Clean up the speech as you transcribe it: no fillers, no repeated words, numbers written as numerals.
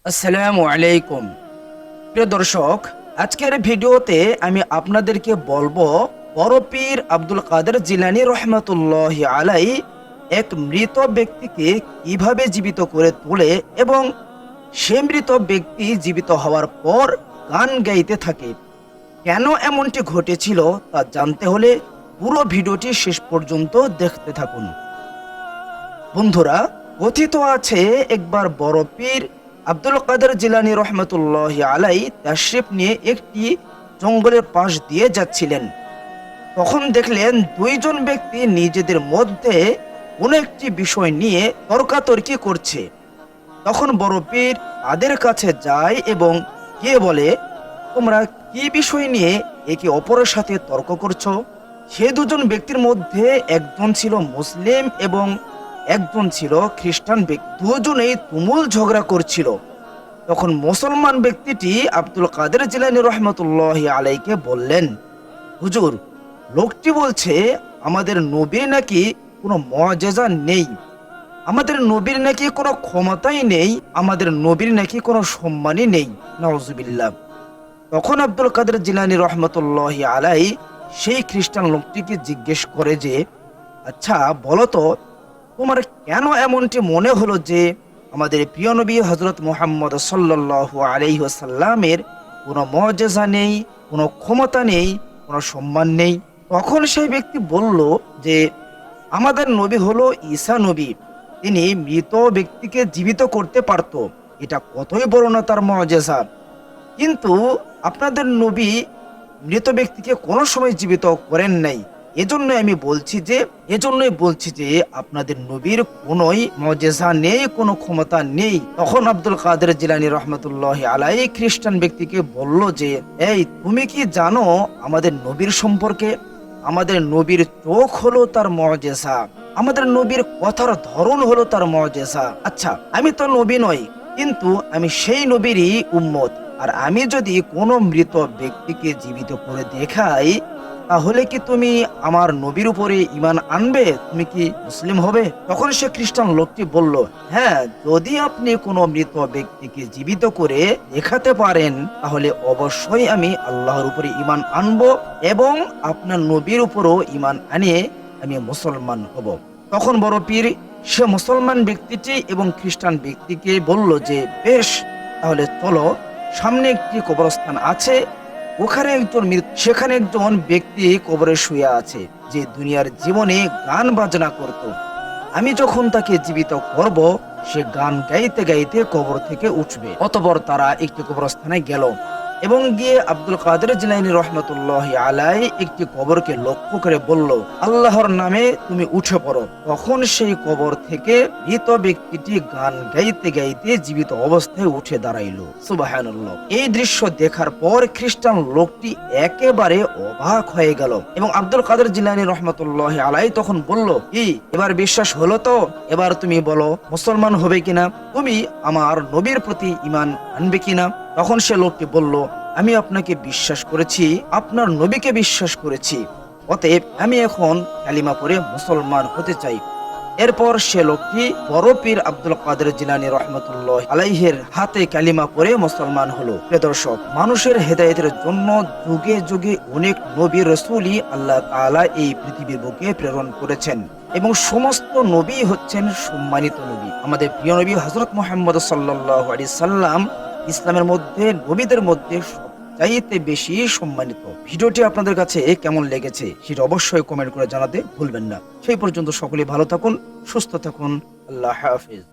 আসসালামু আলাইকুম। প্রিয় দর্শক, আজকের ভিডিওতে আমি আপনাদেরকে বলবো বড় পীর আব্দুল কাদের জিলানী রহমাতুল্লাহি আলাই এক মৃত ব্যক্তিকে কিভাবে জীবিত করে তোলে এবং সে মৃত ব্যক্তি জীবিত হওয়ার পর গান গাইতে থাকে। কেন এমনটি ঘটেছিল তা জানতে হলে পুরো ভিডিওটি শেষ পর্যন্ত দেখতে থাকুন। বন্ধুরা, কথিত আছে একবার বড় পীর আব্দুল কাদের জিলানী রহমতুল্লাহ আলাই তাশরিফ নিয়ে একটি জঙ্গলের পাশ দিয়ে যাচ্ছিলেন। তখন দেখলেন দুইজন ব্যক্তি নিজেদের মধ্যে কোনো একটি বিষয় নিয়ে তর্কাতর্কি করছে। তখন বড় পীর তাদের কাছে যায় এবং গিয়ে বলে, তোমরা কি বিষয় নিয়ে একে অপরের সাথে তর্ক করছো? সে দুজন ব্যক্তির মধ্যে একজন ছিল মুসলিম এবং একজন ছিল খ্রিস্টান ব্যক্তি। দুজনেই তুমুল ঝগড়া করছিল। তখন মুসলমান ব্যক্তিটি আব্দুল কাদের জিলানী রহমতুল্লাহ আলাইকে বললেন, হুজুর, লোকটি বলছে আমাদের নবীর নাকি কোনো মুআজিজা নেই, আমাদের নবীর নাকি কোনো ক্ষমতাই নেই, আমাদের নবীর নাকি কোনো সম্মানই নেই। নাউজুবিল্লাহ। তখন আব্দুল কাদের জিলানী রহমতুল্লাহ আলাই সেই খ্রিস্টান লোকটিকে জিজ্ঞেস করে যে, আচ্ছা বলো তো, তোমার কেন এমনটি মনে হলো যে আমাদের প্রিয় নবী হযরত মুহাম্মদ সাল্লাল্লাহু আলাইহি ওয়াসাল্লামের কোনো মুআজিজা নেই, কোনো ক্ষমতা নেই, কোনো সম্মান নেই? তখন সেই ব্যক্তি বলল যে আমাদের নবী হলো ঈসা নবী, তিনি মৃত ব্যক্তিকে জীবিত করতে পারত, এটা কতই বড় না তার মুআজিজা। কিন্তু আপনাদের নবী মৃত ব্যক্তিকে কোনো সময় জীবিত করেন নাই। এজন্যই বলছি যে আপনাদের নবীর কোনোই মুআজিজা নেই, কোনো ক্ষমতা নেই। তখন আব্দুল কাদের জিলানী রহমতুল্লাহ আলাই খ্রিস্টান ব্যক্তিকে বলল যে, এই তুমি কি জানো আমাদের নবীর সম্পর্কে? আমাদের নবীর চোখ হলো তার মুআজিজা, আমাদের নবীর কথার ধরন হলো তার মুআজিজা। আচ্ছা, আমি তো নবী নই, কিন্তু আমি সেই নবীরই উম্মত। আর আমি যদি কোনো মৃত ব্যক্তিকে জীবিত করে দেখাই, তাহলে কি তুমি আমার নবীর উপরে ঈমান আনবে? তুমি কি মুসলিম হবে? তখন সে খ্রিস্টান লোকটি বলল, হ্যাঁ, যদি আপনি কোনো মৃত ব্যক্তিকে জীবিত করে দেখাতে পারেন, তাহলে অবশ্যই আমি আল্লাহর উপরে ঈমান আনব এবং আপনার নবীর উপরও ঈমান আনিয়ে আমি মুসলমান হব। তখন বড় পীর সে মুসলমান ব্যক্তিটি এবং খ্রিস্টান ব্যক্তিকে বলল যে, বেশ, তাহলে চলো, সামনে একটি কবরস্থান আছে, সেখানে একজন ব্যক্তি কবরে শুয়ে আছে যে দুনিয়ার জীবনে গান বাজনা করত। আমি যখন তাকে জীবিত করব, সে গান গাইতে গাইতে কবর থেকে উঠবে। অতঃপর তারা একটি কবরস্থানে গেল এবং গিয়ে আব্দুল কাদের জিলানী রহমতুল্লাহ আলাই একটি কবরকে লক্ষ্য করে বলল, আল্লাহর নামে তুমি উঠে পড়ো। তখন সেই কবর থেকে মৃত ব্যক্তিটি গান গাইতে গাইতে জীবিত অবস্থায় উঠে দাঁড়াইল। সুবহানাল্লাহ। এই দৃশ্য দেখার পর খ্রিস্টান লোকটি একেবারে অবাক হয়ে গেল এবং আব্দুল কাদের জিলানী রহমতুল্লাহ আলাই তখন বলল, কি এবার বিশ্বাস হলো তো? এবার তুমি বলো, মুসলমান হবে কিনা? তুমি আমার নবীর প্রতি ঈমান আনবে কিনা? তখন সে লোকটি বলল, আমি আপনাকে বিশ্বাস করেছি, আপনার নবীকে বিশ্বাস করেছি, অতএব আমি এখন কালিমা পড়ে মুসলমান হতে চাই। এরপর সে লোকটি বড় পীর আব্দুল কাদের জিলানী রহমতুল্লাহ আলাইহির হাতে কালিমা পড়ে মুসলমান হলো। প্রিয় দর্শক, মানুষের হেদায়েতের জন্য যুগে যুগে অনেক নবী রাসূলই আল্লাহ তাআলা এই পৃথিবীর বুকে প্রেরণ করেছেন এবং সমস্ত নবী হচ্ছেন সম্মানিত নবী। আমাদের প্রিয় নবী হযরত মুহাম্মদ সাল্লাল্লাহু আলাইহি সাল্লাম ইসলামের মধ্যে নবীদের মধ্যে সবচাইতে বেশি সম্মানিত। ভিডিওটি আপনাদের কাছে কেমন লেগেছে সেটা অবশ্যই কমেন্ট করে জানাতে ভুলবেন না। সেই পর্যন্ত সকলে ভালো থাকুন, সুস্থ থাকুন। আল্লাহ হাফেজ।